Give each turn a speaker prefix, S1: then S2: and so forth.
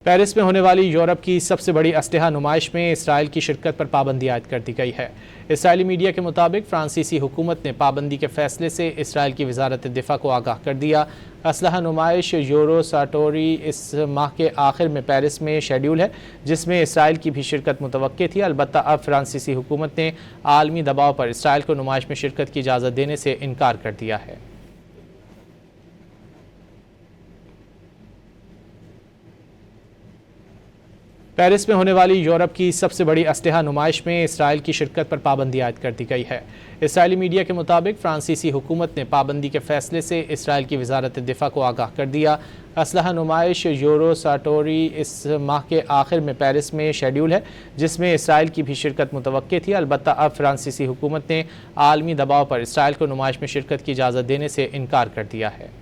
S1: Paris में होने वाली यूरोप की सबसे बड़ी असलहा नुमाइश में इसराइल की शिरकत पर पाबंदी आयद कर दी गई है। इसराइली मीडिया के मुताबिक फ्रांसीसी हुकूमत ने पाबंदी के फैसले से इसराइल की वजारत दिफा को आगाह कर दिया। असलहा नुमाइश यूरो साटोरी इस माह के आखिर में पेरिस में शेड्यूल है, जिसमें इसराइल की भी शिरकत मुतवक्के थी। अलबत्ता अब फ्रांसीसी हुकूमत ने आलमी दबाव पर इसराइल को नुमाइश में शिरकत की इजाज़त देने से इनकार कर दिया है। पेरिस में होने वाली यूरोप की सबसे बड़ी असलहा नुमाइश में इसराइल की शिरकत पर पाबंदी आयद कर दी गई है। इसराइली मीडिया के मुताबिक फ्रांसीसी हुकूमत ने पाबंदी के फैसले से इसराइल की वजारत दिफा को आगाह कर दिया। असलहा नुमाइश यूरो साटोरी इस माह के आखिर में पेरिस में शेड्यूल है, जिसमें इसराइल की भी शिरकत मुतवक्के थी। अलबत्ता अब फ्रांसीसी हुकूमत ने आलमी दबाव पर इसराइल को नुमाइश में शिरकत की इजाज़त देने से इनकार कर दिया है।